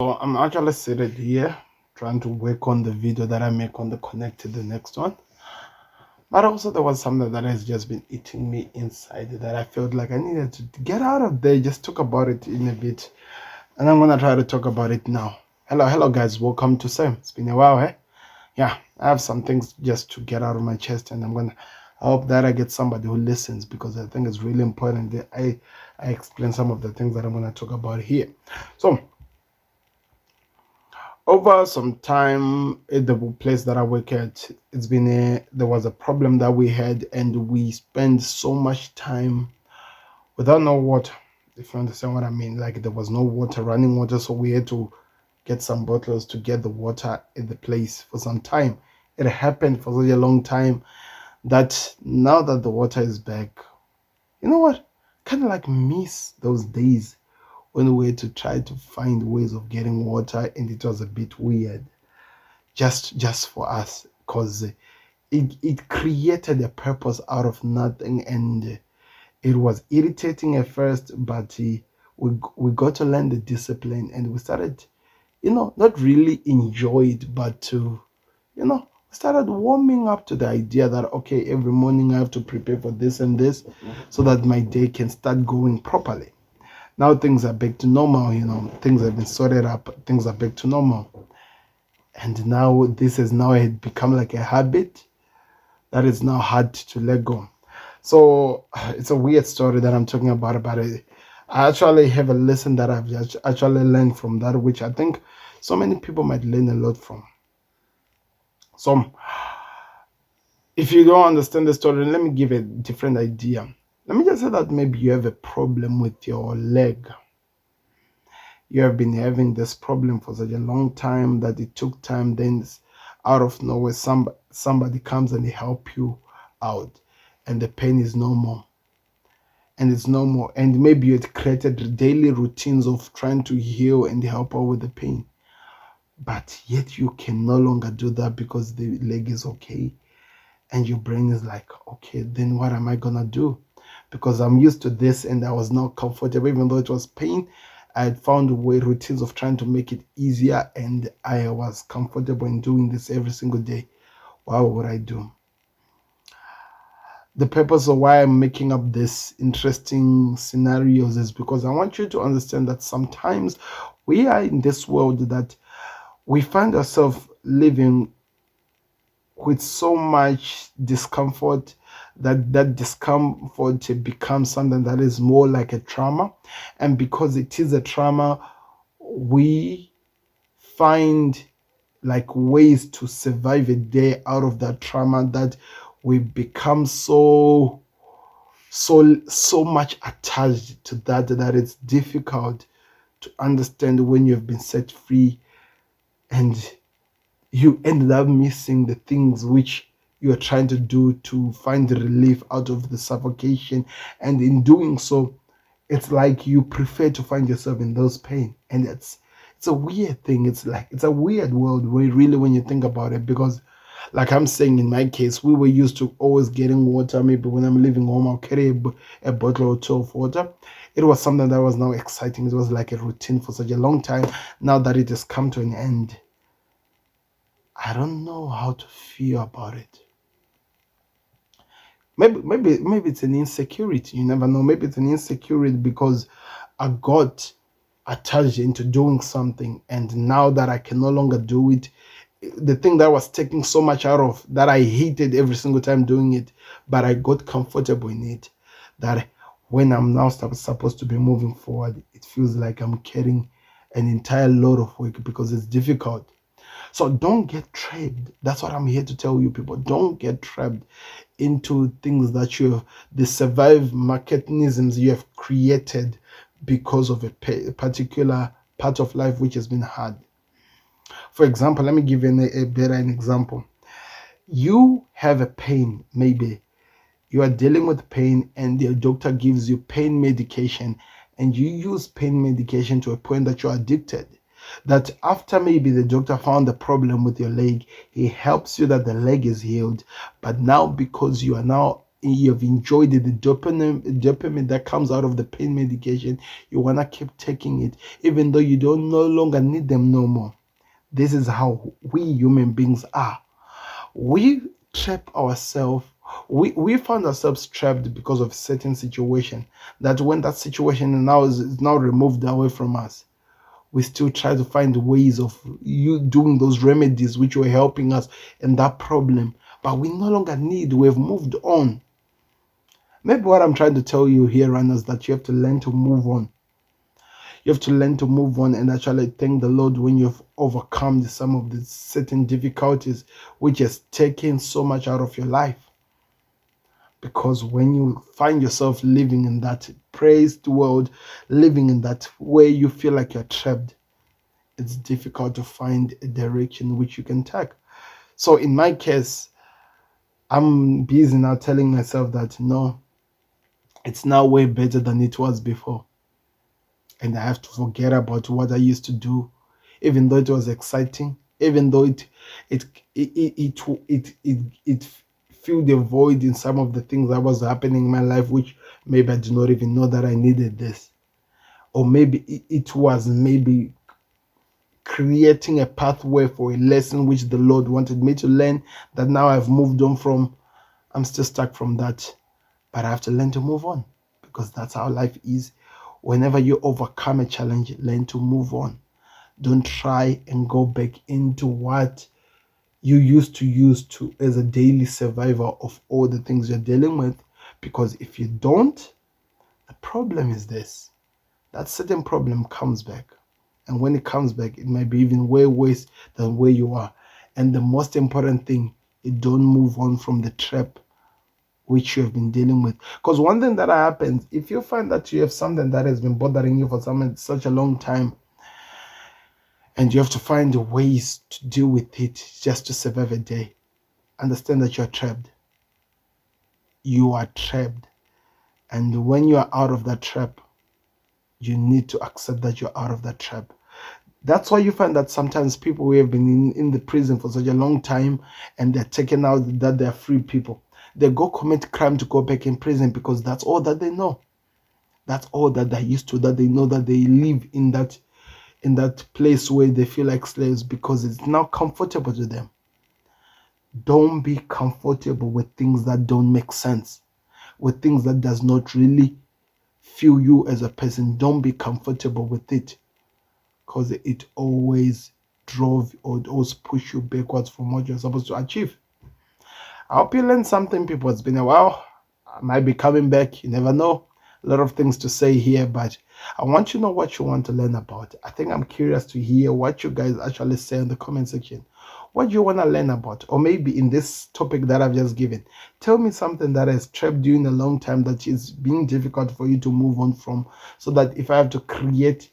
So I'm actually seated here trying to work on the video that I make on the connect to the next one. But also there was something that has just been eating me inside that I felt like I needed to get out of there, just talk about it in a bit. And I'm gonna try to talk about it now. Hello guys, welcome to Sam. It's been a while, eh? Yeah, I have some things just to get out of my chest, and I hope that I get somebody who listens, because I think it's really important that I explain some of the things that I'm gonna talk about here. So over some time at the place that I work at, there was a problem that we had, and we spent so much time without no water. If you understand what I mean, like there was no water, running water, so we had to get some bottles to get the water at the place for some time. It happened for such a long time that now that the water is back, you know what? Kind of like miss those days when we had to try to find ways of getting water, and it was a bit weird just for us, because it created a purpose out of nothing, and it was irritating at first, but we got to learn the discipline, and we started, not really enjoy it, but to, we started warming up to the idea that, okay, every morning I have to prepare for this and this so that my day can start going properly. Now things are back to normal, things have been sorted up, things are back to normal. And now this has now had become like a habit that is now hard to let go. So it's a weird story that I'm talking about it. I actually have a lesson that I've just actually learned from that, which I think so many people might learn a lot from. So if you don't understand the story, let me give a different idea. Let me just say that maybe you have a problem with your leg. You have been having this problem for such a long time that it took time, then out of nowhere somebody comes and they help you out, and the pain is no more, and it's no more, and maybe you had created daily routines of trying to heal and help out with the pain, but yet you can no longer do that because the leg is okay, and your brain is like, okay, then what am I gonna do? Because I'm used to this and I was not comfortable, even though it was pain. I had found routines of trying to make it easier, and I was comfortable in doing this every single day. What would I do? The purpose of why I'm making up this interesting scenarios is because I want you to understand that sometimes we are in this world that we find ourselves living with so much discomfort that discomfort becomes something that is more like a trauma, and because it is a trauma, we find like ways to survive a day out of that trauma, that we become so much attached to that it's difficult to understand when you have been set free, and you ended up missing the things which you are trying to do to find the relief out of the suffocation. And in doing so, it's like you prefer to find yourself in those pain. And it's a weird thing. It's a weird world when you think about it, because like I'm saying, in my case, we were used to always getting water. Maybe when I'm leaving home, I'll carry a bottle or two of water. It was something that was now exciting. It was like a routine for such a long time. Now that it has come to an end, I don't know how to feel about it. Maybe it's an insecurity. You never know. Maybe it's an insecurity because I got attached into doing something, and now that I can no longer do it, the thing that was taking so much out of that I hated every single time doing it, but I got comfortable in it, that when I'm now supposed to be moving forward, it feels like I'm carrying an entire load of work because it's difficult. So don't get trapped. That's what I'm here to tell you, people. Don't get trapped into things that the survive mechanisms you have created because of a particular part of life which has been hard. For example, let me give you a better example. You have a pain, maybe you are dealing with pain, and the doctor gives you pain medication, and you use pain medication to a point that you're addicted. That after maybe the doctor found the problem with your leg, he helps you that the leg is healed. But now, because you are now you've enjoyed the dopamine that comes out of the pain medication. You want to keep taking it even though you don't no longer need them no more. This is how we human beings are. We trap ourselves. We found ourselves trapped because of certain situation, that when that situation now is now removed away from us, we still try to find ways of you doing those remedies which were helping us in that problem, but we no longer need. We've moved on. Maybe what I'm trying to tell you here, Rana, is that you have to learn to move on. You have to learn to move on and actually thank the Lord when you've overcome some of the certain difficulties which has taken so much out of your life. Because when you find yourself living in that praised world, living in that way you feel like you're trapped, it's difficult to find a direction which you can take. So in my case, I'm busy now telling myself that no, it's now way better than it was before. And I have to forget about what I used to do, even though it was exciting, even though it filled a void in some of the things that was happening in my life, which maybe I did not even know that I needed this, or maybe it was maybe creating a pathway for a lesson which the Lord wanted me to learn, that now I've moved on from. I'm still stuck from that, but I have to learn to move on, because that's how life is. Whenever you overcome a challenge, learn to move on. Don't try and go back into what you used to use to as a daily survivor of all the things you're dealing with, because if you don't, the problem is this: that certain problem comes back, and when it comes back, it might be even way worse than where you are. And the most important thing, you don't move on from the trap which you have been dealing with. Because one thing that happens, if you find that you have something that has been bothering you for such a long time, and you have to find ways to deal with it just to survive a day, understand that you're trapped. You are trapped. And when you are out of that trap, you need to accept that you're out of that trap. That's why you find that sometimes people who have been in the prison for such a long time and they're taken out, that they're free people, they go commit crime to go back in prison, because that's all that they know. That's all that they're used to, that they know that they live in that place where they feel like slaves, because it's now comfortable to them. Don't be comfortable with things that don't make sense, with things that does not really feel you as a person. Don't be comfortable with it, because it always drove or it always push you backwards from what you're supposed to achieve. I hope you learned something, people. It's been a while. I might be coming back. You never know. A lot of things to say here, but I want you to know what you want to learn about. I think I'm curious to hear what you guys actually say in the comment section. What do you want to learn about? Or maybe in this topic that I've just given, tell me something that has trapped you in a long time that is being difficult for you to move on from, so that if I have to create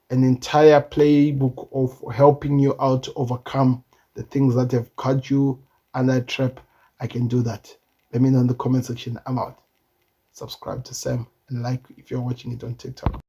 an entire playbook of helping you out to overcome the things that have caught you under a trap, I can do that. Let me know in the comment section. I'm out. Subscribe to Sam and like if you're watching it on TikTok.